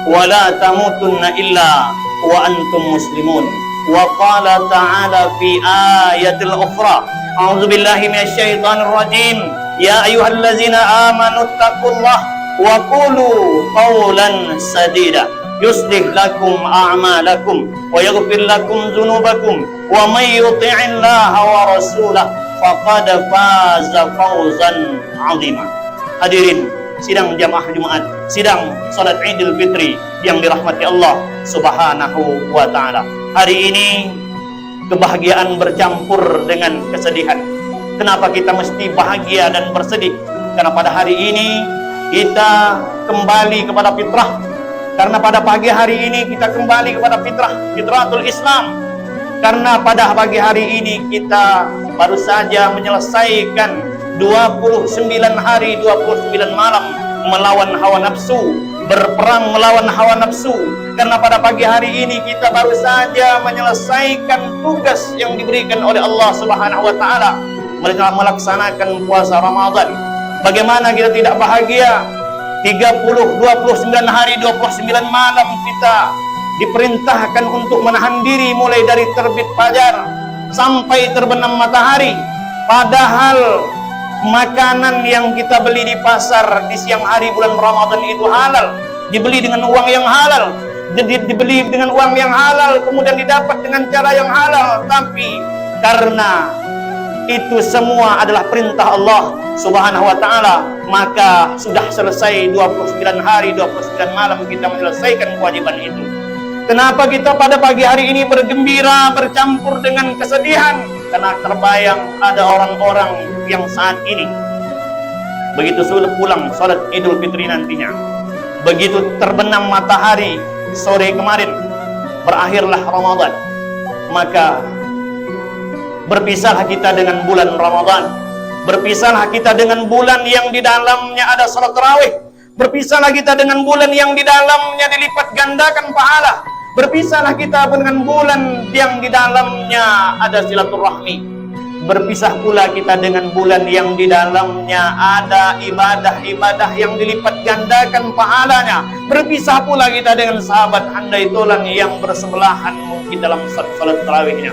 wa la tamutunna illa wa antum muslimun. Wa qala ta'ala fi ayatil ukhra, a'udzu billahi minasyaitonir rajim, ya ayyuhallazina amanu taqullaha wa qulu qawlan sadida yuslih lakum a'malakum wa yaghfir lakum dzunubakum wa may yuti'illaha wa rasulahu faqad faza fawzan 'azima. Hadirin sidang jamaah Jumat, sidang salat Idul Fitri yang dirahmati Allah Subhanahu wa taala. Hari ini kebahagiaan bercampur dengan kesedihan. Kenapa kita mesti bahagia dan bersedih? Karena pada hari ini kita kembali kepada fitrah. Karena pada pagi hari ini kita kembali kepada fitratul Islam. Karena pada pagi hari ini kita baru saja menyelesaikan 29 hari 29 malam melawan hawa nafsu, berperang melawan hawa nafsu. Karena pada pagi hari ini kita baru saja menyelesaikan tugas yang diberikan oleh Allah Subhanahu wa taala, mereka melaksanakan puasa Ramadan. Bagaimana kita tidak bahagia? 29 hari 29 malam kita diperintahkan untuk menahan diri mulai dari terbit fajar sampai terbenam matahari. Padahal makanan yang kita beli di pasar di siang hari bulan Ramadan itu halal, dibeli dengan uang yang halal, dibeli dengan uang yang halal, kemudian didapat dengan cara yang halal. Tapi karena itu semua adalah perintah Allah Subhanahu wa taala, maka sudah selesai 29 hari 29 malam kita menyelesaikan kewajiban itu. Kenapa kita pada pagi hari ini bergembira bercampur dengan kesedihan? Karena terbayang ada orang-orang yang saat ini begitu sudah pulang salat Idul Fitri nantinya, begitu terbenam matahari sore kemarin, berakhirlah Ramadan, maka berpisahlah kita dengan bulan Ramadan, berpisahlah kita dengan bulan yang di dalamnya ada salat tarawih, berpisahlah kita dengan bulan yang di dalamnya dilipat gandakan pahala, berpisahlah kita dengan bulan yang di dalamnya ada silaturahmi, berpisah pula kita dengan bulan yang di dalamnya ada ibadah-ibadah yang dilipat gandakan pahalanya, berpisah pula kita dengan sahabat handai tolan yang bersebelahan mungkin dalam salat tarawihnya.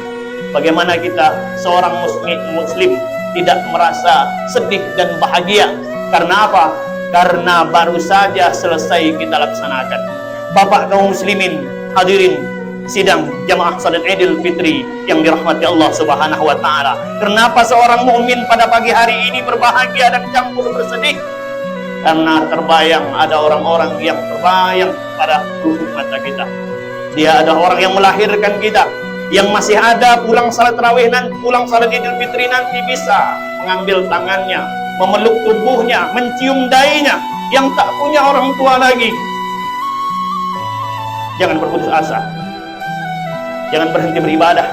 Bagaimana kita seorang muslim tidak merasa sedih dan bahagia? Karena apa? Karena baru saja selesai kita laksanakan. Bapak kaum muslimin, hadirin sidang jamaah salat Idul Fitri yang dirahmati Allah Subhanahu wa taala. Kenapa seorang mukmin pada pagi hari ini berbahagia dan campur bersedih? Karena terbayang ada orang-orang yang terbayang pada lubuk mata kita. Dia ada orang yang melahirkan kita, yang masih ada pulang salat tarawih nanti, pulang salat Idul Fitri nanti bisa mengambil tangannya, memeluk tubuhnya, mencium dahinya, yang tak punya orang tua lagi. Jangan berputus asa, jangan berhenti beribadah,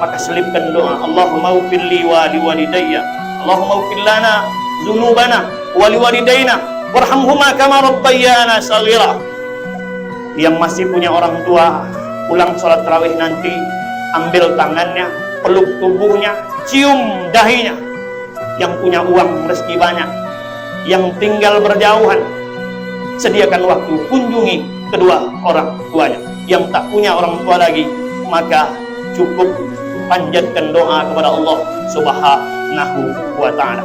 maka selipkan doa, Allahumma ighfir li wa liwalidayya, Allahumma ighfir lana dzunubana wa liwalidayna warhamhuma kama rabbayana shaghira. Yang masih punya orang tua, pulang salat tarawih nanti, ambil tangannya, peluk tubuhnya, cium dahinya. Yang punya uang rezeki banyak, yang tinggal berjauhan, sediakan waktu kunjungi kedua orang tuanya. Yang tak punya orang tua lagi, maka cukup panjatkan doa kepada Allah Subhanahu wa taala.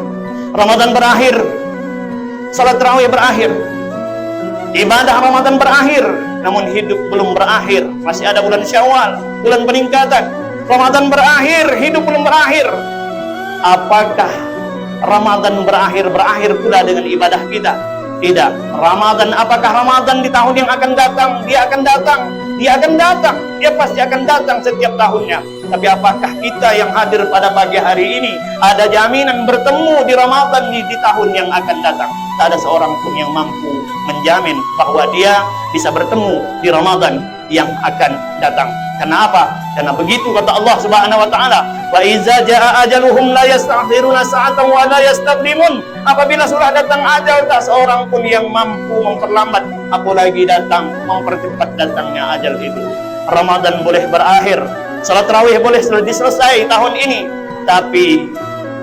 Ramadan berakhir, salat tarawih berakhir, ibadah Ramadan berakhir, namun hidup belum berakhir. Masih ada bulan Syawal, bulan peningkatan. Ramadan berakhir, hidup belum berakhir. Apakah Ramadan berakhir pula dengan ibadah kita? Tidak. Ramadan, apakah Ramadan di tahun yang akan datang? Dia akan datang, dia akan datang, dia pasti akan datang setiap tahunnya. Tapi apakah kita yang hadir pada pagi hari ini ada jaminan bertemu di Ramadan di tahun yang akan datang? Tak ada seorang pun yang mampu menjamin bahwa dia bisa bertemu di Ramadan yang akan datang. Karena apa? Karena begitu kata Allah Subhanahu wa taala, wa iza jaa ajaluhum la yasta'khiruna sa'atan wa la yastaqdimun. Apabila sudah datang ajal, tak seorang pun yang mampu memperlambat, apalagi datang mempercepat datangnya ajal itu. Ramadan boleh berakhir, salat tarawih boleh selesai tahun ini, tapi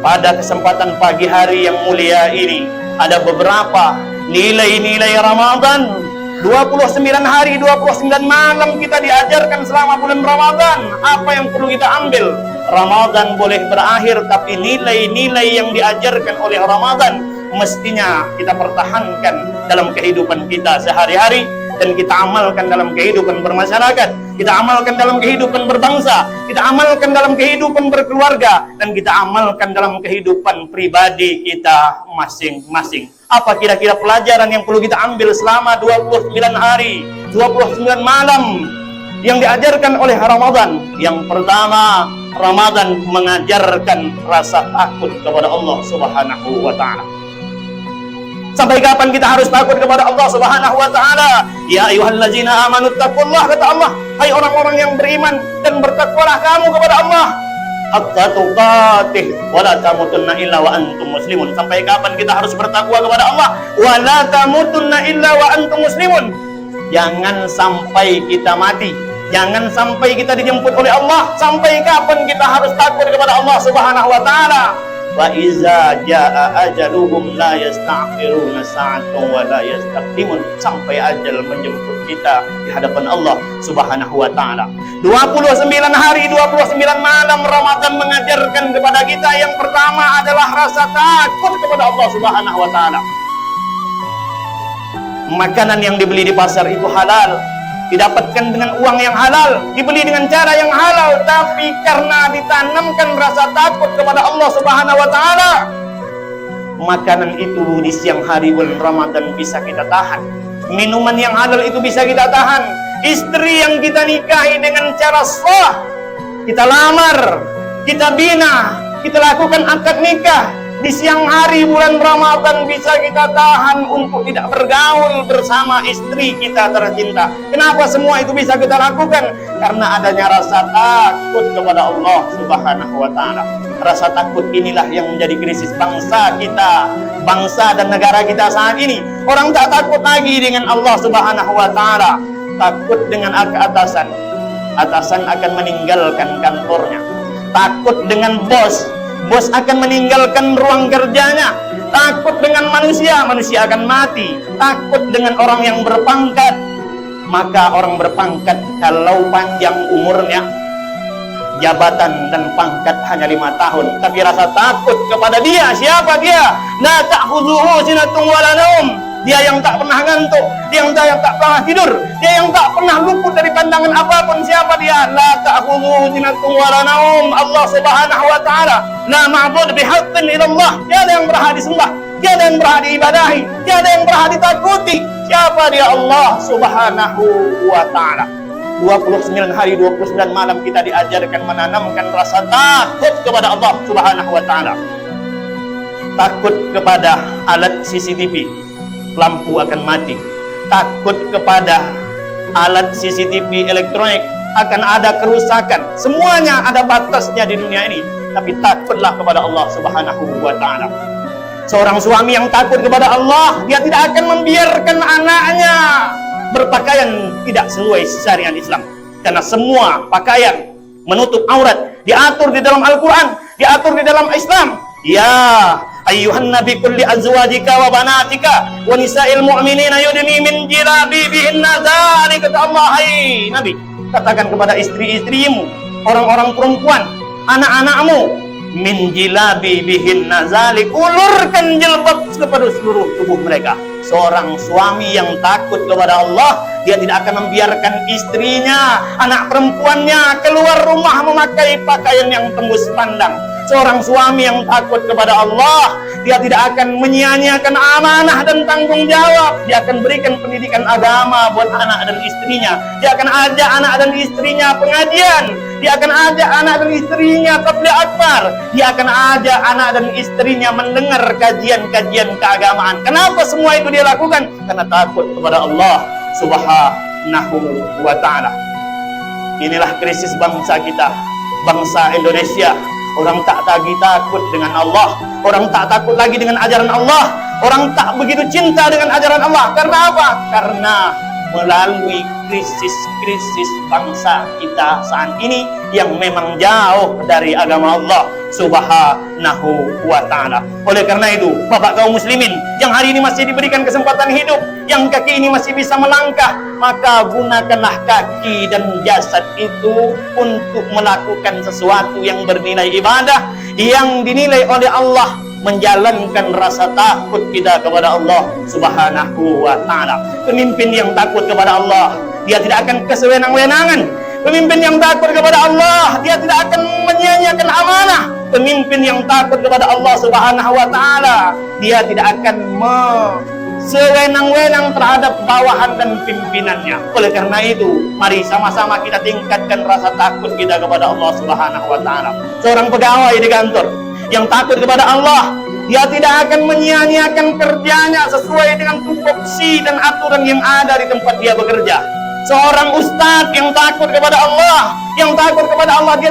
pada kesempatan pagi hari yang mulia ini ada beberapa nilai-nilai Ramadan, 29 hari, 29 malam kita diajarkan selama bulan Ramadan. Apa yang perlu kita ambil? Ramadan boleh berakhir, tapi nilai-nilai yang diajarkan oleh Ramadan mestinya kita pertahankan dalam kehidupan kita sehari-hari, dan kita amalkan dalam kehidupan bermasyarakat, kita amalkan dalam kehidupan berbangsa, kita amalkan dalam kehidupan berkeluarga, dan kita amalkan dalam kehidupan pribadi kita masing-masing. Apa kira-kira pelajaran yang perlu kita ambil selama 29 hari, 29 malam yang diajarkan oleh Ramadan? Yang pertama, Ramadan mengajarkan rasa takut kepada Allah Subhanahu wa Ta'ala. Sampai kapan kita harus takut kepada Allah Subhanahu wa Ta'ala? Ya ayyuhallazina amanu taqullah, kata Allah, hai orang-orang yang beriman, dan bertakwalah kamu kepada Allah hatta tuqatih wa la tamutunna illa wa antum muslimun. Sampai kapan kita harus bertakwa kepada Allah? Wa la tamutunna illa wa antum muslimun. Jangan sampai kita mati, jangan sampai kita dijemput oleh Allah. Sampai kapan kita harus takut kepada Allah Subhanahu wa Ta'ala? Wa iza jaa ajaluhum la yasta'khiruna sa'atan wa la yastaqdimun. Sampai ajal menjemput kita di hadapan Allah Subhanahu wa Ta'ala. 29 hari, 29 malam Ramadan mengajarkan kepada kita yang pertama adalah rasa takut kepada Allah Subhanahu wa Ta'ala. Makanan yang dibeli di pasar itu halal, didapatkan dengan uang yang halal, dibeli dengan cara yang halal, tapi karena ditanamkan rasa takut kepada Allah Subhanahu wa Ta'ala, makanan itu di siang hari bulan Ramadan bisa kita tahan. Minuman yang halal itu bisa kita tahan. Istri yang kita nikahi dengan cara sah, kita lamar, kita bina, kita lakukan akad nikah, di siang hari bulan Ramadan bisa kita tahan untuk tidak bergaul bersama istri kita tercinta. Kenapa semua itu bisa kita lakukan? Karena adanya rasa takut kepada Allah Subhanahu wa Ta'ala. Rasa takut inilah yang menjadi krisis bangsa kita, bangsa dan negara kita saat ini. Orang tak takut lagi dengan Allah Subhanahu wa Ta'ala, takut dengan atasan. Atasan akan meninggalkan kantornya. Takut dengan bos akan meninggalkan ruang kerjanya. Takut dengan manusia akan mati. Takut dengan orang yang berpangkat, maka orang berpangkat kalau panjang umurnya, jabatan dan pangkat hanya 5 tahun, tapi rasa takut kepada dia. Siapa dia? La ta'khudhuhu sinatun wa la naum. Dia yang tak pernah ngantuk, dia yang tak pernah tidur, dia yang tak pernah luput dari pandangan apapun. Siapa dia? La ta'khudhuhu sinatun wa la naum. Allah Subhanahu wa Ta'ala, la ma'bud bihaqqin illallah. Tiada yang berhak disembah, tiada yang berhak diibadahi, tiada yang berhak ditakuti. Siapa dia? Allah Subhanahu wa Ta'ala. 29 hari, 29 malam kita diajarkan menanamkan rasa takut kepada Allah Subhanahu wa Ta'ala. Takut kepada alat CCTV, lampu akan mati. Takut kepada alat CCTV elektronik, akan ada kerusakan. Semuanya ada batasnya di dunia ini. Tapi takutlah kepada Allah Subhanahu wa Ta'ala. Seorang suami yang takut kepada Allah, dia tidak akan membiarkan anaknya berpakaian tidak sesuai syariat Islam. Karena semua pakaian menutup aurat diatur di dalam Al-Quran, diatur di dalam Islam. Ya ayyuhan nabi qul li azwajika wa banatika wa nisa'il mu'minina yudni min jalabibihinna. Dzalika, kata Allah, hai Nabi, katakan kepada istri-istrimu, orang-orang perempuan, anak-anakmu, min jalabibihinna, dzalik, ulurkan jilbab kepada seluruh tubuh mereka. Seorang suami yang takut kepada Allah, dia tidak akan membiarkan istrinya, anak perempuannya keluar rumah memakai pakaian yang tembus pandang. Seorang suami yang takut kepada Allah, dia tidak akan menyia-nyiakan amanah dan tanggung jawab. Dia akan berikan pendidikan agama buat anak dan istrinya. Dia akan ajak anak dan istrinya pengajian. Dia akan ajak anak dan istrinya tabligh akbar. Dia akan ajak anak dan istrinya mendengar kajian-kajian keagamaan. Kenapa semua itu dia lakukan? Karena takut kepada Allah Subhanahu wa Ta'ala. Inilah krisis bangsa kita, bangsa Indonesia. Orang tak lagi takut dengan Allah, orang tak takut lagi dengan ajaran Allah, orang tak begitu cinta dengan ajaran Allah. Karena apa? Karena melalui krisis-krisis bangsa kita saat ini yang memang jauh dari agama Allah Subhanahu wa ta'ala. Oleh karena itu, Bapak kaum muslimin yang hari ini masih diberikan kesempatan hidup, yang kaki ini masih bisa melangkah, maka gunakanlah kaki dan jasad itu untuk melakukan sesuatu yang bernilai ibadah, yang dinilai oleh Allah menjalankan rasa takut kita kepada Allah Subhanahu wa ta'ala. Pemimpin yang takut kepada Allah, dia tidak akan kesewenang-wenangan. Pemimpin yang takut kepada Allah, dia tidak akan menyia-nyiakan amanah. Pemimpin yang takut kepada Allah Subhanahu wa ta'ala, dia tidak akan sewenang-wenang terhadap bawahan dan pimpinannya. Oleh karena itu, mari sama-sama kita tingkatkan rasa takut kita kepada Allah Subhanahu wa ta'ala. Seorang pegawai di kantor yang takut kepada Allah, dia tidak akan menyia-nyiakan kerjanya sesuai dengan tupoksi dan aturan yang ada di tempat dia bekerja. Seorang ustadz yang takut kepada Allah, dia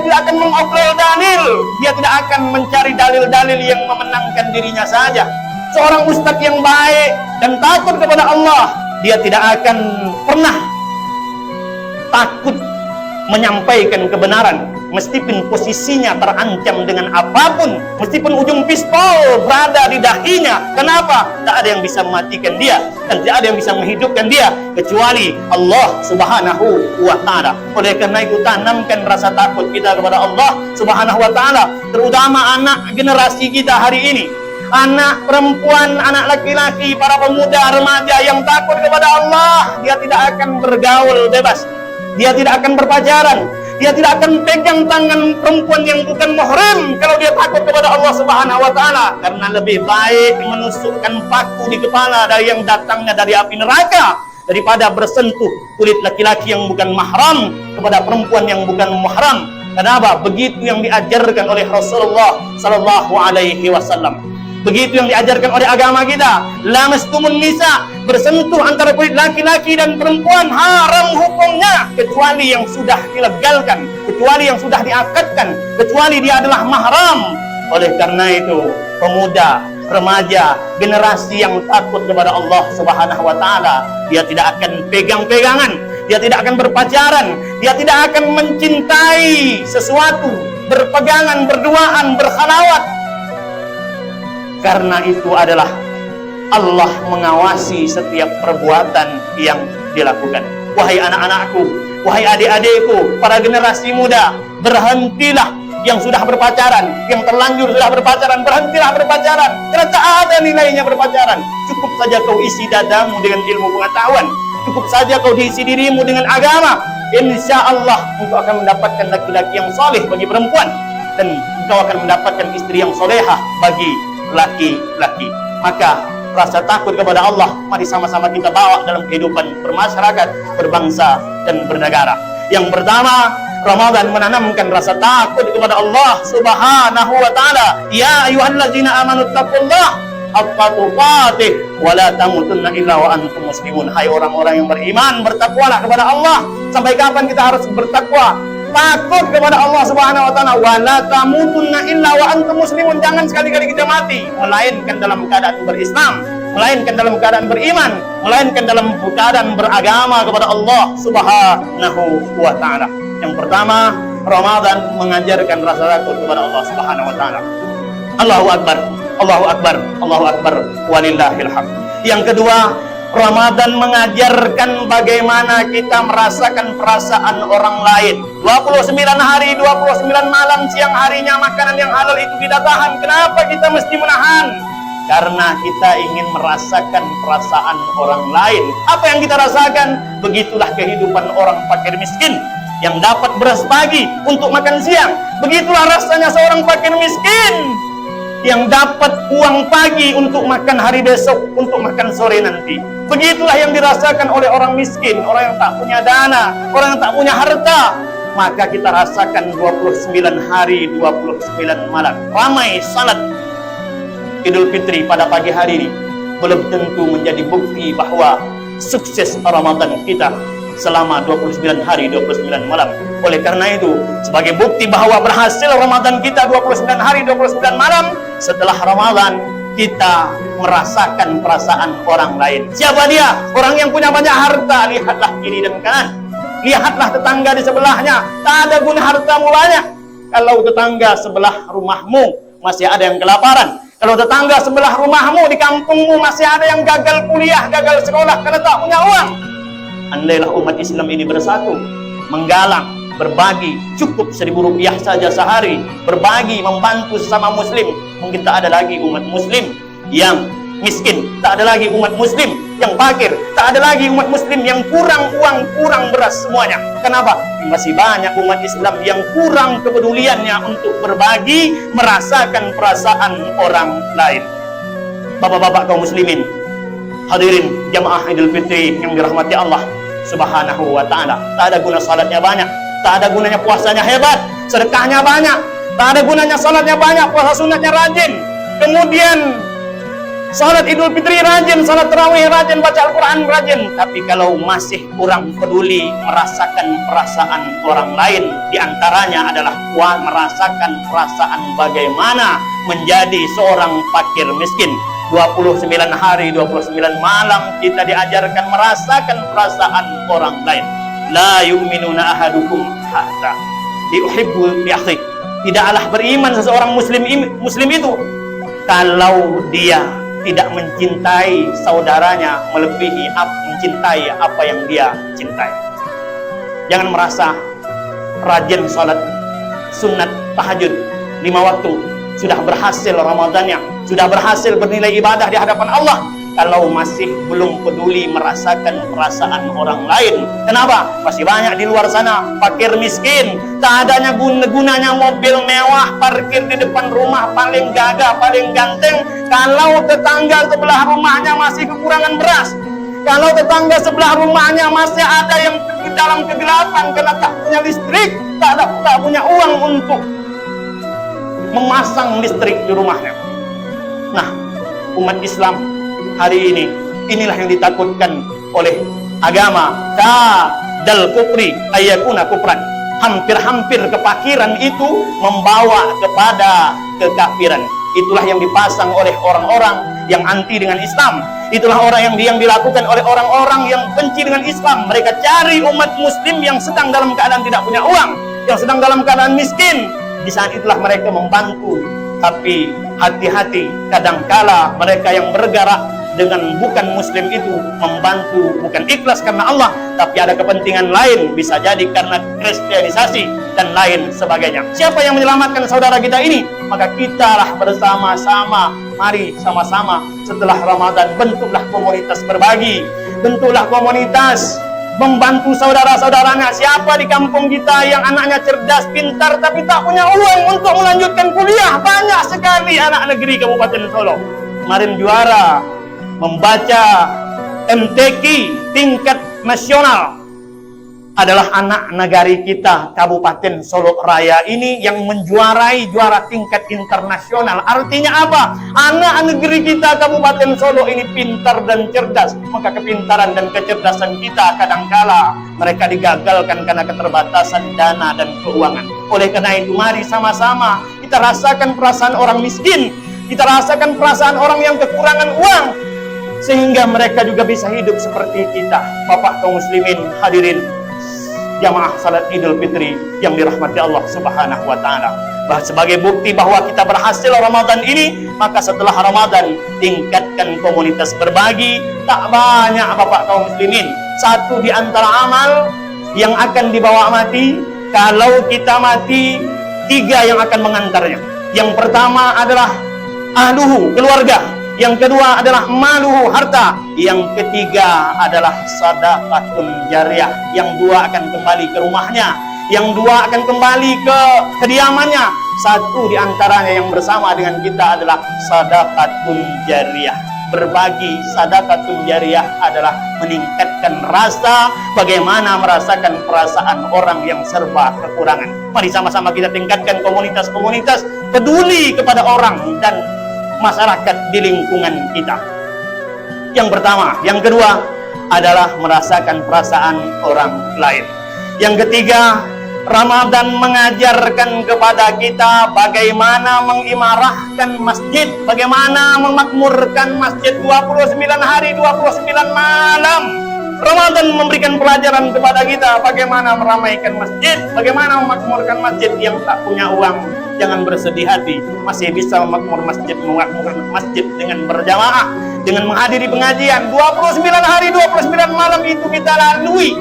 tidak akan mengobrol dalil, dia tidak akan mencari dalil-dalil yang memenangkan dirinya saja. Seorang ustadz yang baik dan takut kepada Allah, dia tidak akan pernah takut menyampaikan kebenaran meskipun posisinya terancam dengan apapun, meskipun ujung pistol berada di dahinya. Kenapa? Tak ada yang bisa mematikan dia dan tidak ada yang bisa menghidupkan dia kecuali Allah Subhanahu wa ta'ala. Oleh karena itu, tanamkan rasa takut kita kepada Allah Subhanahu wa ta'ala, terutama anak generasi kita hari ini. Anak perempuan, anak laki-laki, para pemuda, remaja yang takut kepada Allah, dia tidak akan bergaul bebas, dia tidak akan berpacaran, dia tidak akan pegang tangan perempuan yang bukan muhrim kalau dia takut kepada Allah Subhanahu wa ta'ala. Karena lebih baik menusukkan paku di kepala dari yang datangnya dari api neraka daripada bersentuh kulit laki-laki yang bukan mahram kepada perempuan yang bukan muhram. Kenapa? Begitu yang diajarkan oleh Rasulullah sallallahu alaihi wasallam. Begitu yang diajarkan oleh agama kita. Lamastumun nisa, bersentuh antara kulit laki-laki dan perempuan haram hukumnya, kecuali yang sudah dilegalkan, kecuali yang sudah diakadkan, kecuali dia adalah mahram. Oleh karena itu, pemuda, remaja, generasi yang takut kepada Allah Subhanahu wa ta'ala, dia tidak akan pegang-pegangan, dia tidak akan berpacaran, dia tidak akan mencintai sesuatu, berpegangan, berduaan, berkhalawat. Karena itu adalah Allah mengawasi setiap perbuatan yang dilakukan. Wahai anak-anakku, wahai adik-adikku, para generasi muda, berhentilah yang sudah berpacaran, yang terlanjur sudah berpacaran, berhentilah berpacaran. Karena tak ada nilainya berpacaran. Cukup saja kau isi dadamu dengan ilmu pengetahuan, cukup saja kau diisi dirimu dengan agama. Insya Allah engkau akan mendapatkan laki-laki yang soleh bagi perempuan, dan engkau akan mendapatkan istri yang solehah bagi laki-laki. Maka rasa takut kepada Allah mari sama-sama kita bawa dalam kehidupan bermasyarakat, berbangsa, dan bernegara. Yang pertama, Ramadan menanamkan rasa takut kepada Allah Subhanahu wa ta'ala. Ya ayyuhallazina amanu taqullaha haqqa tuqatih wa la tamutunna illa wa antum muslimun. Hai orang-orang yang beriman, bertakwalah kepada Allah. Sampai kapan kita harus bertakwa? Takut kepada Allah Subhanahu wa ta'ala. Wa la tamutunna illa wa antum muslimun. Jangan sekali-kali kita mati melainkan dalam keadaan berislam, melainkan dalam keadaan beriman, melainkan dalam keadaan beragama kepada Allah Subhanahu wa ta'ala. Yang pertama, Ramadan mengajarkan rasa takut kepada Allah Subhanahu wa ta'ala. Allahu akbar, Allahu akbar, Allahu akbar, walillahil hamd. Yang kedua, Ramadan mengajarkan bagaimana kita merasakan perasaan orang lain. 29 hari, 29 malam, siang harinya makanan yang halal itu kita tahan. Kenapa kita mesti menahan? Karena kita ingin merasakan perasaan orang lain. Apa yang kita rasakan? Begitulah kehidupan orang fakir miskin yang dapat beras pagi untuk makan siang. Begitulah rasanya seorang fakir miskin yang dapat uang pagi untuk makan hari besok, untuk makan sore nanti. Begitulah yang dirasakan oleh orang miskin, orang yang tak punya dana, orang yang tak punya harta. Maka kita rasakan 29 hari, 29 malam. Ramai salat Idul Fitri pada pagi hari ini belum tentu menjadi bukti bahwa sukses Ramadan kita selama 29 hari, 29 malam. Oleh karena itu, sebagai bukti bahwa berhasil Ramadan kita 29 hari, 29 malam, setelah Ramadan kita merasakan perasaan orang lain. Siapa dia? Orang yang punya banyak harta. Lihatlah kiri dan kanan. Lihatlah tetangga di sebelahnya. Tak ada guna hartamu banyak kalau tetangga sebelah rumahmu masih ada yang kelaparan. Kalau tetangga sebelah rumahmu di kampungmu masih ada yang gagal kuliah, gagal sekolah karena tak punya uang. Andailah umat Islam ini bersatu, menggalang, berbagi, cukup Rp1.000 saja sehari, berbagi, membantu sesama muslim, mungkin tak ada lagi umat muslim yang miskin, tak ada lagi umat muslim yang fakir, tak ada lagi umat muslim yang kurang uang, kurang beras semuanya. Kenapa? Masih banyak umat Islam yang kurang kepeduliannya untuk berbagi, merasakan perasaan orang lain. Bapak-bapak kaum muslimin, hadirin jamaah Idul Fitri yang dirahmati Allah Subhanahu wa ta'ala, tak ada guna salatnya banyak, tak ada gunanya puasanya hebat, sedekahnya banyak, tak ada gunanya salatnya banyak, puasa sunatnya rajin, kemudian salat Idul Fitri rajin, salat tarawih rajin, baca Al-Quran rajin, tapi kalau masih kurang peduli merasakan perasaan orang lain, diantaranya adalah merasakan perasaan bagaimana menjadi seorang fakir miskin. 29 hari, 29 malam kita diajarkan merasakan perasaan orang lain. La yu'minuna ahadukum hatta yuhibbu li akhi. Tidaklah beriman seseorang muslim itu kalau dia tidak mencintai saudaranya melebihi mencintai apa yang dia cintai. Jangan merasa rajin sholat sunat tahajud 5 waktu sudah berhasil Ramadannya, sudah berhasil bernilai ibadah di hadapan Allah, kalau masih belum peduli merasakan perasaan orang lain. Kenapa? Masih banyak di luar sana fakir miskin, tak adanya gunanya mobil mewah parkir di depan rumah, paling gagah, paling ganteng, kalau tetangga sebelah rumahnya masih kekurangan beras, kalau tetangga sebelah rumahnya masih ada yang dalam kegelapan karena tak punya listrik, tak punya uang untuk memasang listrik di rumahnya. Nah, umat Islam hari ini, inilah yang ditakutkan oleh agama. Dal kufri ayakuna kufran. Hampir-hampir kefakiran itu membawa kepada kekafiran. Itulah yang dipasang oleh orang-orang yang anti dengan Islam. Itulah orang yang dilakukan oleh orang-orang yang benci dengan Islam. Mereka cari umat muslim yang sedang dalam keadaan tidak punya uang, yang sedang dalam keadaan miskin. Di saat itulah mereka membantu. Tapi hati-hati, kadangkala mereka yang bergerak dengan bukan muslim itu membantu bukan ikhlas karena Allah, tapi ada kepentingan lain, bisa jadi karena kristianisasi dan lain sebagainya. Siapa yang menyelamatkan saudara kita ini? Maka kitalah bersama-sama, mari sama-sama setelah Ramadan bentuklah komunitas berbagi, bentuklah komunitas membantu saudara-saudaranya. Siapa di kampung kita yang anaknya cerdas, pintar, tapi tak punya uang untuk melanjutkan kuliah? Banyak sekali anak negeri Kabupaten Solo. Kemarin juara membaca MTQ tingkat nasional adalah anak negari kita Kabupaten Solo Raya ini yang menjuarai juara tingkat internasional. Artinya apa? Anak negeri kita Kabupaten Solo ini pintar dan cerdas. Maka kepintaran dan kecerdasan kita kadangkala mereka digagalkan karena keterbatasan dana dan keuangan. Oleh karena itu mari sama-sama kita rasakan perasaan orang miskin, kita rasakan perasaan orang yang kekurangan uang, sehingga mereka juga bisa hidup seperti kita. Bapak kaum muslimin, hadirin jamaah salat Idul Fitri yang dirahmati Allah Subhanahu wa ta'ala. Sebagai bukti bahwa kita berhasil Ramadan ini, maka setelah Ramadan tingkatkan komunitas berbagi. Tak banyak bapak kaum muslimin. Satu di antara amal yang akan dibawa mati, kalau kita mati, 3 yang akan mengantarnya. Yang pertama adalah ahluhu, keluarga. Yang kedua adalah maluhu, harta. Yang ketiga adalah sadaqatun jariyah. Yang 2 akan kembali ke rumahnya. Yang 2 akan kembali ke kediamannya. Satu di antaranya yang bersama dengan kita adalah sadaqatun jariyah. Berbagi sadaqatun jariyah adalah meningkatkan rasa bagaimana merasakan perasaan orang yang serba kekurangan. Mari sama-sama kita tingkatkan komunitas-komunitas peduli kepada orang dan masyarakat di lingkungan kita. Yang pertama, yang kedua adalah merasakan perasaan orang lain. Yang ketiga, Ramadan mengajarkan kepada kita bagaimana mengimarahkan masjid, bagaimana memakmurkan masjid 29 hari 29 malam. Ramadan memberikan pelajaran kepada kita bagaimana meramaikan masjid, bagaimana memakmurkan masjid. Yang tak punya uang jangan bersedih hati, masih bisa memakmurkan masjid dengan berjamaah, dengan menghadiri pengajian 29 hari 29 malam itu kita lalui.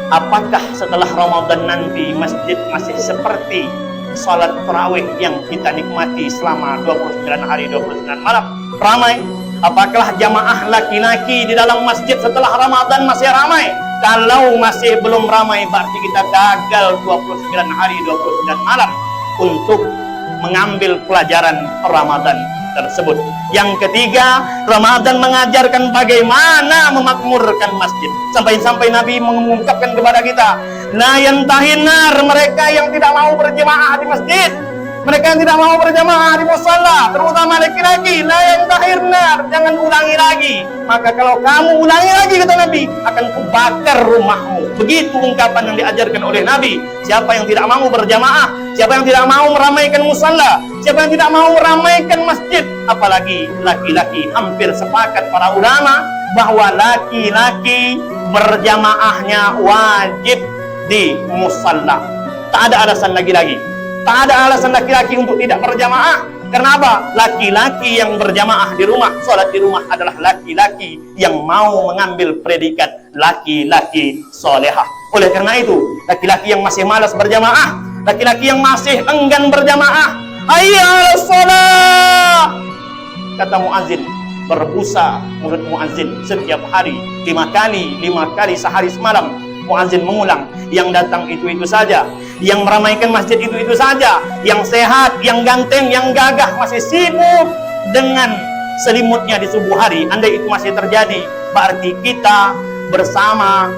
Apakah setelah Ramadan nanti masjid masih seperti salat tarawih yang kita nikmati selama 29 hari 29 malam ramai? Apakah jamaah laki-laki di dalam masjid setelah Ramadan masih ramai? Kalau masih belum ramai, berarti kita gagal 29 hari 29 malam untuk mengambil pelajaran Ramadan tersebut. Yang ketiga, Ramadan mengajarkan bagaimana memakmurkan masjid. Sampai-sampai Nabi mengungkapkan kepada kita, la yantahinar, mereka yang tidak mau berjamaah di masjid, mereka yang tidak mau berjamaah di musalla, terutama laki-laki, la yantahirnar, jangan ulangi lagi. Maka kalau kamu ulangi lagi, kata Nabi, akan kubakar rumahmu. Begitu ungkapan yang diajarkan oleh Nabi. Siapa yang tidak mau berjamaah, siapa yang tidak mau meramaikan musalla, siapa yang tidak mau meramaikan masjid, apalagi laki-laki, hampir sepakat para ulama bahwa laki-laki berjamaahnya wajib di musalla. Tak ada alasan lagi-lagi. Tak ada alasan laki-laki untuk tidak berjamaah. Karena apa? Laki-laki yang berjamaah di rumah, sholat di rumah adalah laki-laki yang mau mengambil predikat laki-laki solehah. Oleh karena itu, laki-laki yang masih malas berjamaah, laki-laki yang masih enggan berjamaah, hayya 'alas shalah, kata muazin, berbusa mulut muazin setiap hari 5 kali sehari semalam. Muazin mengulang, yang datang itu-itu saja, yang meramaikan masjid itu-itu saja, yang sehat, yang ganteng, yang gagah masih sibuk dengan selimutnya di subuh hari. Andai itu masih terjadi, berarti kita bersama,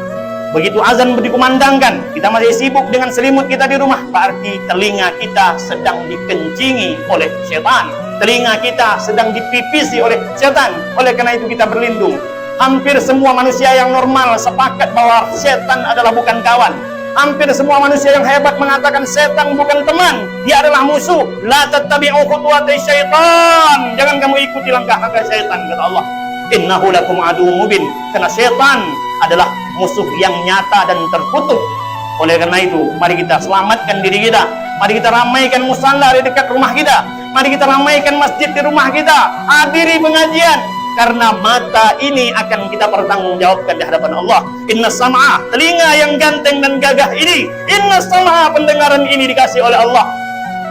begitu azan dikumandangkan, kita masih sibuk dengan selimut kita di rumah, berarti telinga kita sedang dikencingi oleh setan, telinga kita sedang dipipisi oleh setan. Oleh karena itu kita berlindung. Hampir semua manusia yang normal sepakat bahwa setan adalah bukan kawan. Hampir semua manusia yang hebat mengatakan setan bukan teman, dia adalah musuh. La tattabi'u khutuwati syaitan, jangan kamu ikuti langkah-langkah setan, kata Allah. Innahu lakum aduwwun mubin, karena setan adalah musuh yang nyata dan terkutuk. Oleh karena itu, mari kita selamatkan diri kita. Mari kita ramaikan musalla di dekat rumah kita. Mari kita ramaikan masjid di rumah kita. Hadiri pengajian. Karena mata ini akan kita pertanggungjawabkan di hadapan Allah. Inna sam'a, telinga yang ganteng dan gagah ini, inna sam'a, pendengaran ini dikasih oleh Allah,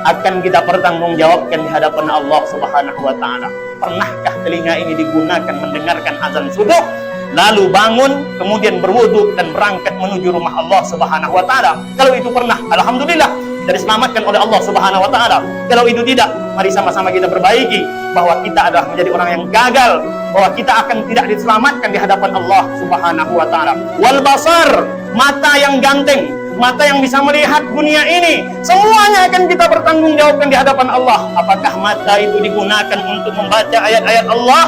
akan kita pertanggungjawabkan di hadapan Allah Subhanahu wa ta'ala. Pernahkah telinga ini digunakan mendengarkan azan subuh, lalu bangun, kemudian berwudu dan berangkat menuju rumah Allah Subhanahu wa ta'ala? Kalau itu pernah, alhamdulillah, kita diselamatkan oleh Allah Subhanahu wa ta'ala. Kalau itu tidak, mari sama-sama kita perbaiki bahwa kita adalah menjadi orang yang gagal, bahwa kita akan tidak diselamatkan di hadapan Allah Subhanahu wa ta'ala. Wal basar, mata yang ganteng, mata yang bisa melihat dunia ini, semuanya akan kita bertanggungjawabkan di hadapan Allah. Apakah mata itu digunakan untuk membaca ayat-ayat Allah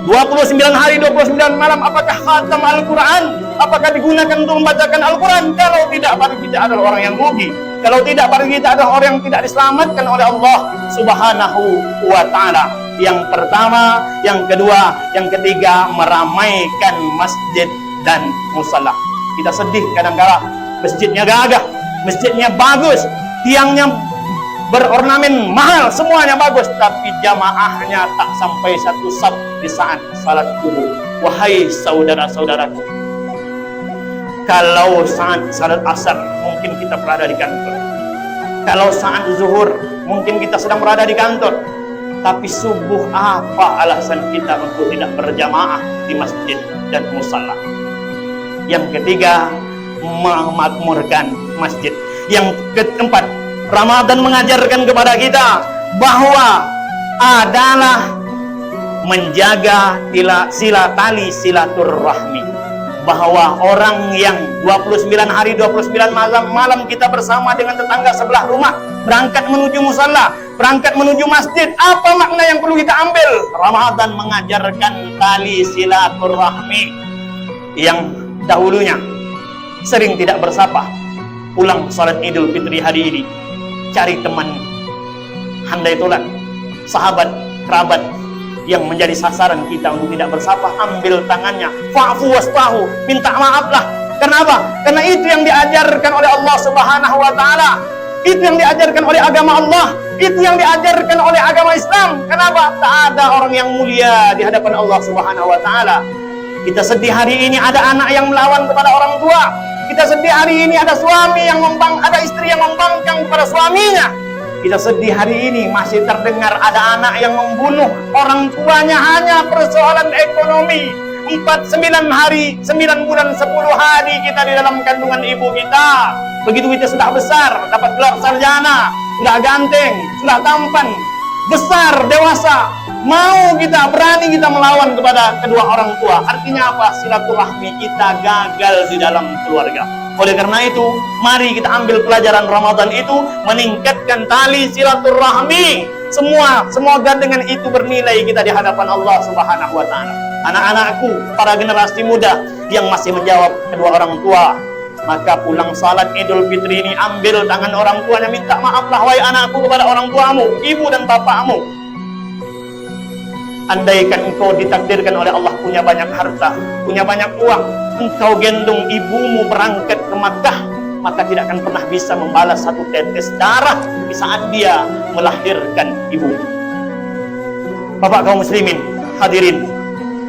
29 hari 29 malam? Apakah khatam Al-Quran? Apakah digunakan untuk membacakan Al-Quran? Kalau tidak, berarti kita adalah orang yang rugi. Kalau tidak, berarti kita adalah orang yang tidak diselamatkan oleh Allah Subhanahu wa ta'ala. Yang pertama, yang kedua, yang ketiga, meramaikan masjid dan musalla. Kita sedih kadang-kala, masjidnya gagah, masjidnya bagus, tiangnya berornamen mahal, semuanya bagus, tapi jamaahnya tak sampai satu saf di saat salat subuh. Wahai saudara-saudaraku, kalau saat salat asar mungkin kita berada di kantor, kalau saat zuhur mungkin kita sedang berada di kantor, tapi subuh apa alasan kita untuk tidak berjamaah di masjid dan musalla? Yang ketiga, memakmurkan masjid. Yang keempat, Ramadan mengajarkan kepada kita bahwa adalah menjaga tali silaturahmi. Bahwa orang yang 29 hari 29 malam kita bersama dengan tetangga sebelah rumah, berangkat menuju musalla, berangkat menuju masjid, apa makna yang perlu kita ambil? Ramadan mengajarkan tali silaturahmi yang dahulunya sering tidak bersapa, pulang salat Idul Fitri hari ini, cari teman handai tolan, sahabat, kerabat yang menjadi sasaran kita untuk tidak bersapa, ambil tangannya, fa'fu wasfahu, minta maaflah. Kenapa? Karena itu yang diajarkan oleh Allah Subhanahu wa taala. Itu yang diajarkan oleh agama Allah, itu yang diajarkan oleh agama Islam. Kenapa? Tak ada orang yang mulia di hadapan Allah Subhanahu wa taala. Kita sedih hari ini ada anak yang melawan kepada orang tua. Kita sedih hari ini ada suami yang ada istri yang membangkang kepada suaminya. Kita sedih hari ini masih terdengar ada anak yang membunuh orang tuanya hanya persoalan ekonomi. 9 hari, 9 bulan, 10 hari kita di dalam kandungan ibu kita. Begitu kita sudah besar, dapat gelar sarjana, sudah ganteng, sudah tampan, besar, dewasa, mau kita, berani kita melawan kepada kedua orang tua. Artinya apa? Silaturahmi kita gagal di dalam keluarga. Oleh karena itu, mari kita ambil pelajaran Ramadan itu, meningkatkan tali silaturahmi. Semoga dengan itu bernilai kita di hadapan Allah Subhanahu wa taala. Anak-anakku, para generasi muda yang masih menjawab kedua orang tua, maka pulang salat Idul Fitri ini ambil tangan orang tuanya, minta maaflah wahai anakku kepada orang tuamu, ibu dan bapakmu. Andaikan engkau ditakdirkan oleh Allah punya banyak harta, punya banyak uang, engkau gendong ibumu berangkat ke Makkah, maka tidak akan pernah bisa membalas satu tetes darah di saat dia melahirkan ibu. Bapak kaum muslimin, hadirin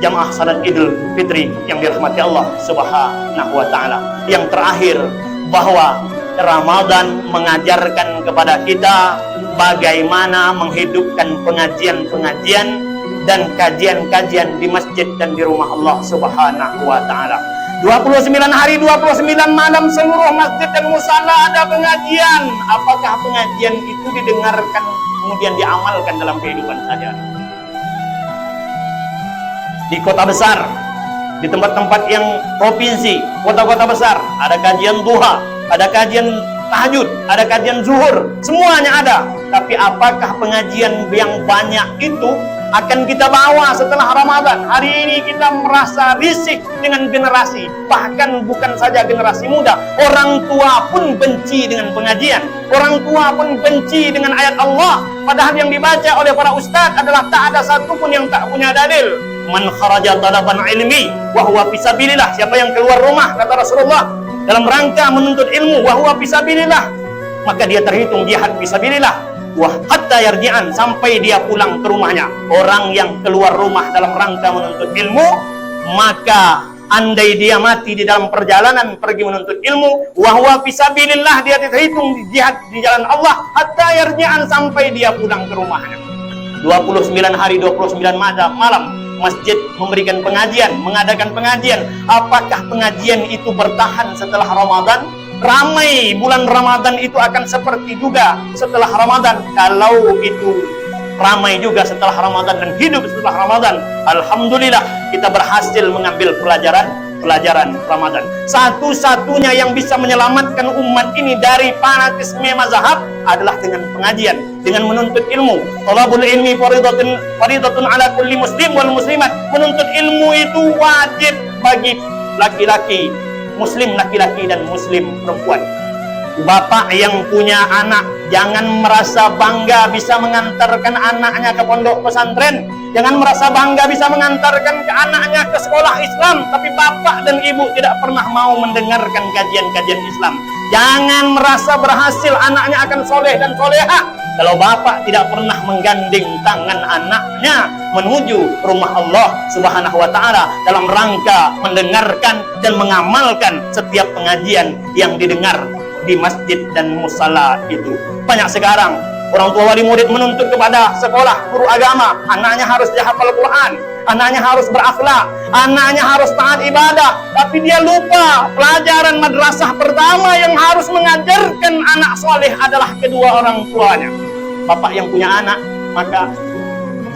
jamaah salat Idul Fitri yang dirahmati Allah Subhanahu wa taala. Yang terakhir, bahwa Ramadan mengajarkan kepada kita bagaimana menghidupkan pengajian-pengajian dan kajian-kajian di masjid dan di rumah Allah Subhanahu wa taala. 29 hari, 29 malam seluruh masjid dan musala ada pengajian. Apakah pengajian itu didengarkan kemudian diamalkan dalam kehidupan sehari-hari? Di kota besar, di tempat-tempat yang provinsi, kota-kota besar, ada kajian duha, ada kajian tahajud, ada kajian zuhur, semuanya ada. Tapi apakah pengajian yang banyak itu akan kita bawa setelah Ramadan? Hari ini kita merasa risih dengan generasi, bahkan bukan saja generasi muda, orang tua pun benci dengan pengajian, orang tua pun benci dengan ayat Allah, padahal yang dibaca oleh para ustadz adalah tak ada satupun yang tak punya dalil. Man kharaja talaban ilmi wa huwa fisabilillah, siapa yang keluar rumah, kata Rasulullah, dalam rangka menuntut ilmu, wa huwa fisabilillah, maka dia terhitung jihad fisabilillah. Wah, hatta yarji'an, sampai dia pulang ke rumahnya. Orang yang keluar rumah dalam rangka menuntut ilmu, maka andai dia mati di dalam perjalanan pergi menuntut ilmu, wa huwa fisabilillah, dia terhitung jihad di jalan Allah, hatta yarji'an, sampai dia pulang ke rumahnya. 29 hari, 29 malam masjid memberikan pengajian, mengadakan pengajian. Apakah pengajian itu bertahan setelah Ramadan? Ramai bulan Ramadan itu akan seperti juga setelah Ramadan. Kalau itu ramai juga setelah Ramadan dan hidup setelah Ramadan, alhamdulillah kita berhasil mengambil pelajaran Ramadan. Satu-satunya yang bisa menyelamatkan umat ini dari fanatisme mazhab adalah dengan pengajian, dengan menuntut ilmu. Thalabul ilmi faridatun ala kulli muslim wal muslimat. Menuntut ilmu itu wajib bagi laki-laki muslim laki-laki dan muslim perempuan. Bapak yang punya anak, jangan merasa bangga bisa mengantarkan anaknya ke pondok pesantren, jangan merasa bangga bisa mengantarkan ke anaknya ke sekolah Islam, tapi bapak dan ibu tidak pernah mau mendengarkan kajian-kajian Islam. Jangan merasa berhasil anaknya akan soleh dan soleha kalau bapak tidak pernah menggandeng tangan anaknya menuju rumah Allah Subhanahu wa taala dalam rangka mendengarkan dan mengamalkan setiap pengajian yang didengar di masjid dan musala itu. Banyak sekarang orang tua wali murid menuntut kepada sekolah guru agama, anaknya harus hafal Quran, anaknya harus berakhlak, anaknya harus taat ibadah, tapi dia lupa pelajaran madrasah pertama yang harus mengajarkan anak soleh adalah kedua orang tuanya. Bapak yang punya anak, maka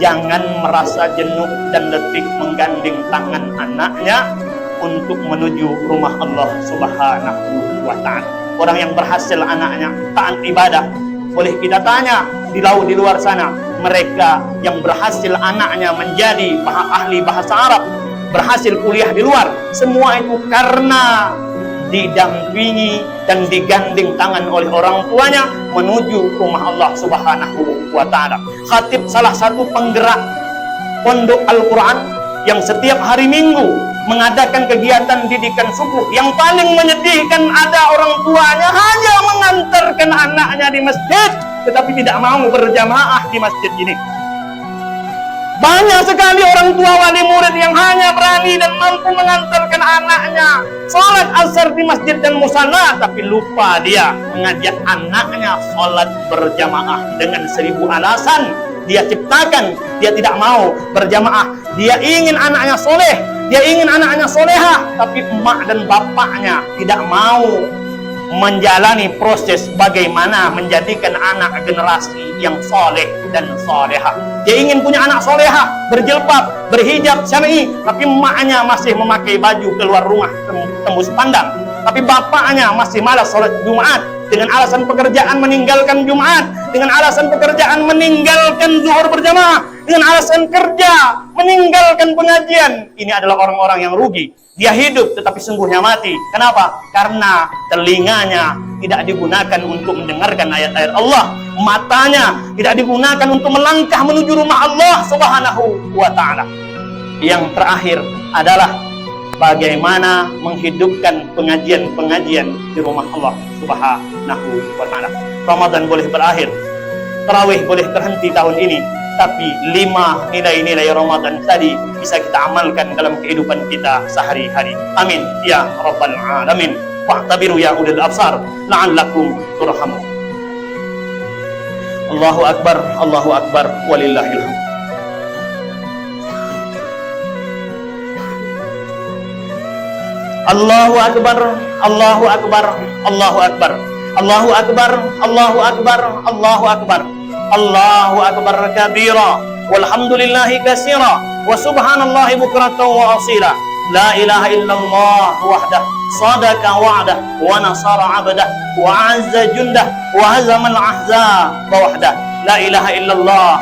jangan merasa jenuh dan letih menggandeng tangan anaknya untuk menuju rumah Allah Subhanahu wa taala. Orang yang berhasil anaknya taat ibadah, boleh kita tanya di luar sana, mereka yang berhasil anaknya menjadi ahli bahasa Arab, berhasil kuliah di luar, semua itu karena didampingi dan digandeng tangan oleh orang tuanya menuju rumah Allah Subhanahu wa Ta'ala. Khatib salah satu penggerak pondok Al-Quran yang setiap hari Minggu mengadakan kegiatan didikan subuh. Yang paling menyedihkan, ada orang tuanya hanya mengantarkan anaknya di masjid, tetapi tidak mau berjamaah di masjid ini. Banyak sekali orang tua wali murid yang hanya berani dan mampu mengantarkan anaknya sholat asar di masjid dan musala, tapi lupa dia mengajak anaknya sholat berjamaah dengan 1000 alasan. Dia ciptakan, dia tidak mau berjamaah. Dia ingin anaknya soleh, dia ingin anaknya soleha, tapi emak dan bapaknya tidak mau menjalani proses bagaimana menjadikan anak generasi yang soleh dan soleha. Dia ingin punya anak soleha, berjilbab, berhijab syar'i, tapi emaknya masih memakai baju keluar rumah tembus pandang, tapi bapaknya masih malas sholat Jumat, dengan alasan pekerjaan meninggalkan Jumat, dengan alasan pekerjaan meninggalkan zuhur berjamaah, dengan alasan kerja meninggalkan pengajian. Ini adalah orang-orang yang rugi. Dia hidup tetapi sungguhnya mati. Kenapa? Karena telinganya tidak digunakan untuk mendengarkan ayat-ayat Allah, matanya tidak digunakan untuk melangkah menuju rumah Allah Subhanahu wa Ta'ala. Yang terakhir adalah bagaimana menghidupkan pengajian-pengajian di rumah Allah Subhanahu wa Ta'ala. Ramadan boleh berakhir, tarawih boleh terhenti tahun ini, tapi 5 nilai-nilai Ramadan tadi bisa kita amalkan dalam kehidupan kita sehari-hari. Amin ya rabbal alamin. Wa'tabiru ya ulil absar la'allakum turhamun. Allahu akbar, Allahu akbar, walillahil hamd. Allahu akbar, Allahu akbar, Allahu akbar, Allahu akbar, Allahu akbar, Allahu akbar, Allahu akbar kabira, walhamdulillahi katsira, wa subhanallahi bukratan wa asila. La ilaha illallah wahdah, sadaqa wa'dah, wa nasara 'abdah, wa 'azza jundah, wa hazama al-ahzaba wahdah. La ilaha illallah,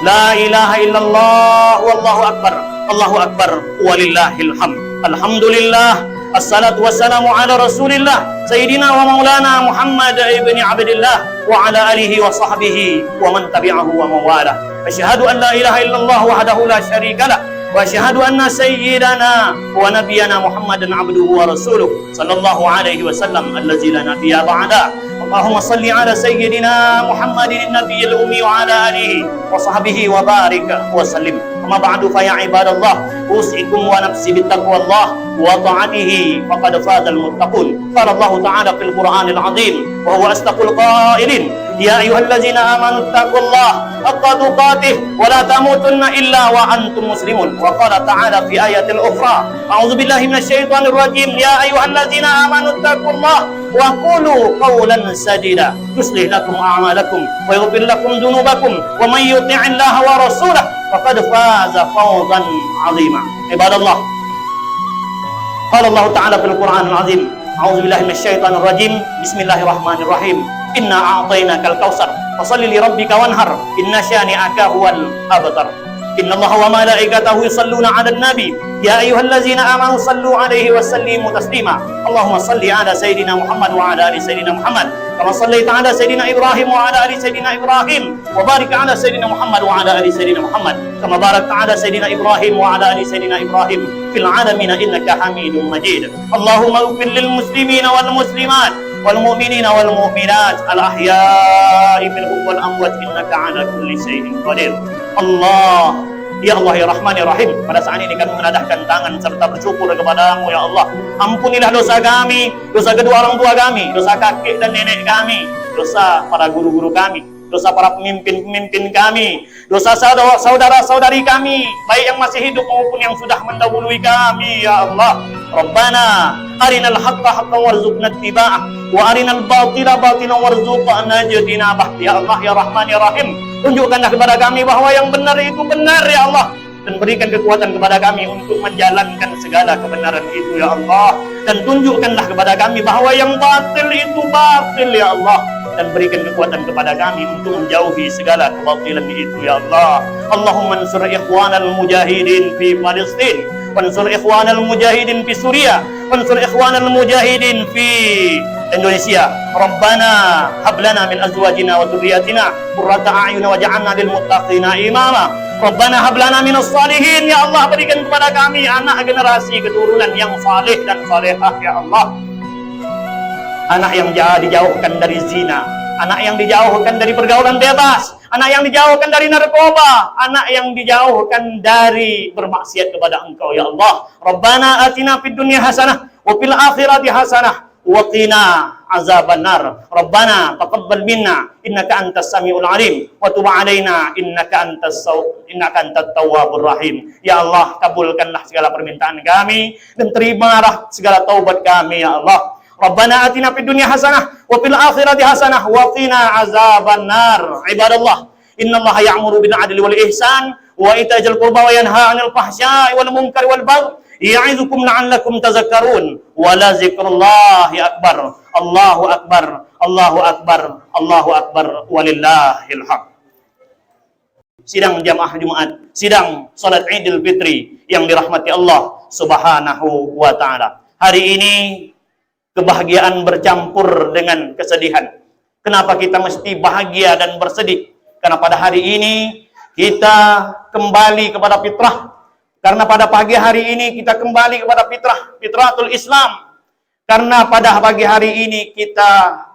la ilaha illallah, wallahu akbar, Allahu akbar, walillahil hamd. Alhamdulillah, assalatu wassalamu ala rasulillah Sayyidina wa maulana Muhammad ibn Abdillah wa ala alihi wa sahbihi wa man tabi'ahu wa mawala. Asyhadu an la ilaha illallah wahdahu la syarika lah, wa asyhadu anna sayyidana wa nabiyyana Muhammadan abduhu wa rasuluh sallallahu alaihi wasallam allazi la nabiyya ba'da. Allahumma salli ala sayyidina Muhammadin nabiyil ummi wa ala alihi wa sahbihi wa barik wa sallim. Amma ba'du, fa ya ibadallah, usikum wa nafsi bittaqwallah wa ta'atihi faqad fazal muttaqun. Qala Allah ta'ala fil Qur'anil 'azim wa huwa asdaqul qailin, ya ayyuhallazina amanu taqullaha haqqa tuqatih wa la tamutunna illa wa antum muslimun. Wa qala ta'ala fi ayatil ukhra, a'udzu billahi minasyaitonir rajim, ya ayyuhallazina amanu taqullaha wa qulu qawlan sadida yuslih lakum a'malakum wa yaghfir lakum dhunubakum wa man yuti'illaha wa rasulahu faqad faza fawzan 'azima. Ibadallah, qala Allah ta'ala fil Qur'anil 'azim, a'udzu billahi minasyaitonir rajim, bismillahirrahmanirrahim, inna a'tainakal kautsar fashalli li rabbika wanhar inna syani'aka huwal abtar. Inna Allaha wa malaikatahu yusalluna 'alan nabi ya ayyuhallazina amanu sallu 'alaihi wa sallimu taslima. Allahumma salli 'ala sayidina Muhammad wa 'ala ali sayidina Muhammad kama shallaita 'ala sayidina Ibrahim wa 'ala ali sayidina Ibrahim wa barik 'ala sayidina Muhammad wa 'ala ali sayidina Muhammad kama barakta 'ala sayidina Ibrahim wa 'ala ali sayidina Ibrahim fil 'alamin innaka Hamidum Majid. Allahumma ighfir lil muslimina wal muslimat wal mu'minina wal mu'minat al ahya'i minhum wal amwat innaka 'ala kulli syai'in qadir. Allah, ya Allah ya Rahman ya Rahim, pada saat ini kami menadahkan tangan serta bersyukur kepada-Mu ya Allah. Ampunilah dosa kami, dosa kedua orang tua kami, dosa kakek dan nenek kami, dosa para guru-guru kami, dosa para pemimpin-pemimpin kami, dosa saudara-saudari kami, baik yang masih hidup maupun yang sudah mendahului kami ya Allah. Rabbana arinal haqqa haqqan warzuqna ittiba'ah wa arinal batila batilan warzuqna ijtinabah. Ya Allah ya Rahman ya Rahim, tunjukkanlah kepada kami bahwa yang benar itu benar ya Allah, dan berikan kekuatan kepada kami untuk menjalankan segala kebenaran itu ya Allah, dan tunjukkanlah kepada kami bahwa yang batil itu batil ya Allah, dan berikan kekuatan kepada kami untuk menjauhi segala kebatilan itu ya Allah. Allahumma ansur ikhwanal mujahidin fi Palestin, wansur ikhwanal mujahidin fi Suriah, وانصر إخواننا المجاهدين في إندونيسيا. ربنا هب لنا من أزواجنا وذرياتنا قرة أعين واجعلنا للمتقين إماما. Rabbana hab lana minas salihin. Ya Allah, berikan kepada kami anak generasi keturunan yang saleh dan salehah ya Allah. Anak yang dijauhkan dari zina, anak yang dijauhkan dari pergaulan bebas, anak yang dijauhkan dari narkoba, anak yang dijauhkan dari bermaksiat kepada Engkau ya Allah. Rabbana atina fid dunya hasanah wa fil akhirati hasanah wa qina azabannar. Rabbana taqabbal minna innaka antas samiul alim wa tub alaina innaka antat tawwabur rahim. Ya Allah, kabulkanlah segala permintaan kami dan terimalah segala taubat kami ya Allah. Rabbana atina fid dunya hasanah wa fil akhirati hasanah wa qina azabannar. Ibadallah, innallaha ya'muru bil 'adli wal ihsan wa ita'i dzil qurba wa yanha 'anil fahsya'i wal munkari wal baghi ya'izukum la'allakum tadhakkarun. Wa la dzikrullahi akbar. Allahu akbar. Allahu akbar. Allahu akbar. Walillahil haq. Sidang jamaah Jumat, sidang salat Idul Fitri yang dirahmati Allah Subhanahu wa taala. Hari ini kebahagiaan bercampur dengan kesedihan. Kenapa kita mesti bahagia dan bersedih? Karena pada hari ini kita kembali kepada fitrah. Karena pada pagi hari ini kita kembali kepada fitratul Islam. Karena pada pagi hari ini kita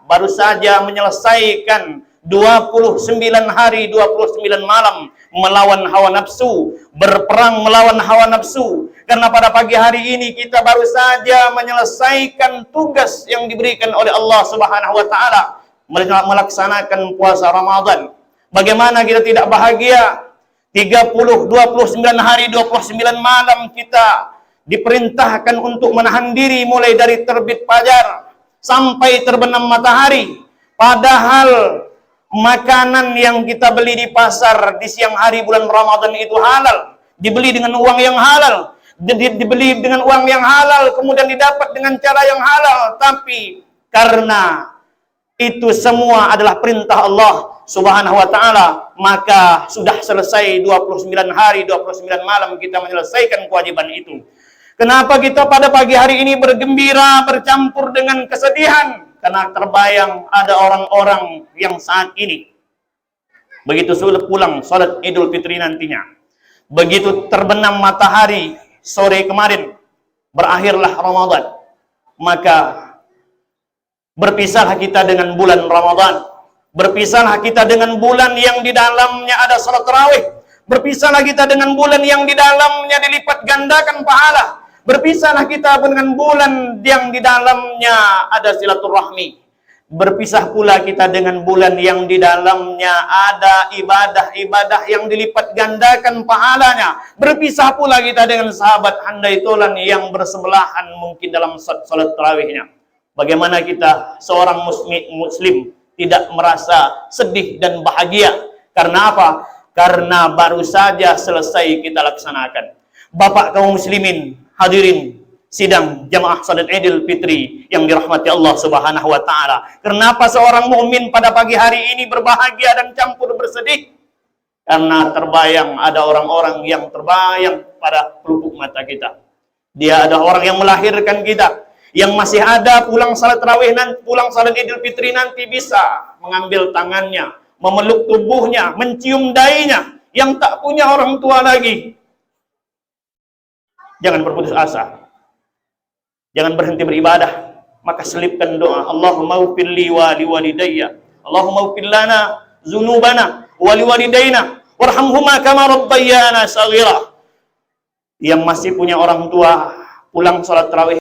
baru saja menyelesaikan 29 hari, 29 malam melawan hawa nafsu, berperang melawan hawa nafsu. Karena pada pagi hari ini kita baru saja menyelesaikan tugas yang diberikan oleh Allah Subhanahu wa taala, melaksanakan puasa Ramadan. Bagaimana kita tidak bahagia? 29 hari, 29 malam kita diperintahkan untuk menahan diri mulai dari terbit fajar sampai terbenam matahari. Padahal makanan yang kita beli di pasar di siang hari bulan Ramadan itu halal, dibeli dengan uang yang halal, dibeli dengan uang yang halal, kemudian didapat dengan cara yang halal. Tapi karena itu semua adalah perintah Allah Subhanahu wa taala, maka sudah selesai 29 hari, 29 malam kita menyelesaikan kewajiban itu. Kenapa kita pada pagi hari ini bergembira bercampur dengan kesedihan? Karena terbayang ada orang-orang yang saat ini begitu sudah pulang salat Idul Fitri nantinya, begitu terbenam matahari sore kemarin, berakhirlah Ramadan, maka berpisahlah kita dengan bulan Ramadan, berpisahlah kita dengan bulan yang di dalamnya ada salat tarawih, berpisahlah kita dengan bulan yang di dalamnya dilipat gandakan pahala, berpisahlah kita dengan bulan yang di dalamnya ada silaturahmi. Berpisah pula kita dengan bulan yang di dalamnya ada ibadah-ibadah yang dilipat gandakan pahalanya. Berpisah pula kita dengan sahabat handai tolan yang bersebelahan mungkin dalam salat tarawihnya. Bagaimana kita seorang muslim tidak merasa sedih dan bahagia? Karena apa? Karena baru saja selesai kita laksanakan. Bapak kaum muslimin, hadirin sidang jamaah salat Idul Fitri yang dirahmati Allah Subhanahu wa taala. Kenapa seorang mukmin pada pagi hari ini berbahagia dan campur bersedih? Karena terbayang ada orang-orang yang terbayang pada pelupuk mata kita. Dia ada orang yang melahirkan kita, yang masih ada pulang salat tarawih nanti, pulang salat Idul Fitri nanti bisa mengambil tangannya, memeluk tubuhnya, mencium dahinya, yang tak punya orang tua lagi. Jangan berputus asa. Jangan berhenti beribadah. Maka selipkan doa, Allahumma ighfir li wa liwalidayya. Allahumma ighfir lana dzunubana wa liwalidayna warhamhuma kama rabbayana shaghira. Yang masih punya orang tua, pulang salat tarawih